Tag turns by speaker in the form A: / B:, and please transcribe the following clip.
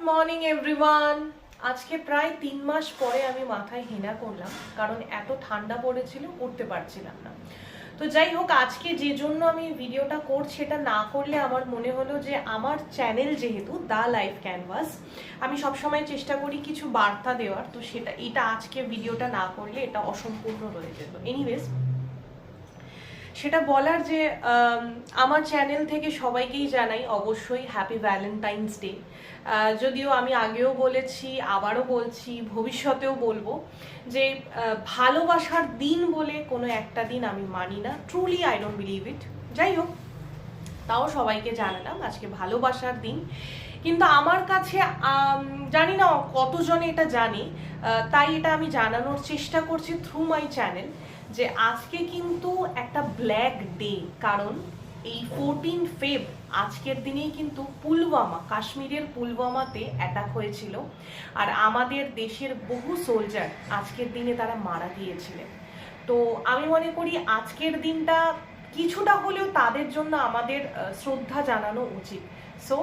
A: Morning everyone. আজকে প্রায় 3 মাস পরে আমি মাথায় হেনা করলাম, কারণ এত ঠান্ডা পড়েছিল, উঠতে পারছিলাম না। তো যাই হোক, আজকে যে জন্য আমি ভিডিওটা করছি, এটা না করলে আমার মনে হলো যে আমার চ্যানেল যেহেতু দ্য লাইফ ক্যানভাস, আমি সবসময় চেষ্টা করি কিছু বার্তা দেওয়ার, তো এটা আজকে ভিডিওটা না করলে এটা অসম্পূর্ণ রয়ে যেত। এনিওয়েজ, সেটা বলার যে আমার চ্যানেল থেকে সবাইকেই জানাই অবশ্যই হ্যাপি ভ্যালেন্টাইন্স ডে। যদিও আমি আগেও বলেছি, আবারও বলছি, ভবিষ্যতেও বলবো যে ভালোবাসার দিন বলে কোনো একটা দিন আমি মানি না। Truly I don't believe it. যাই হোক, তাও সবাইকে জানালাম আজকে ভালোবাসার দিন। কিন্তু আমার কাছে জানি না কতজনে এটা জানে, তাই এটা আমি জানানোর চেষ্টা করছি থ্রু মাই চ্যানেল যে আজকে কিন্তু একটা ব্ল্যাক ডে। কারণ এই 14 ফেব আজকের দিনেই কিন্তু পুলওয়ামা, কাশ্মীরের পুলওয়ামাতে অ্যাটাক হয়েছিল, আর আমাদের দেশের বহু সোলজার আজকের দিনে তারা মারা গিয়েছিলেন। তো আমি মনে করি আজকের দিনটা কিছুটা হলেও তাদের জন্য আমাদের শ্রদ্ধা জানানো উচিত। সো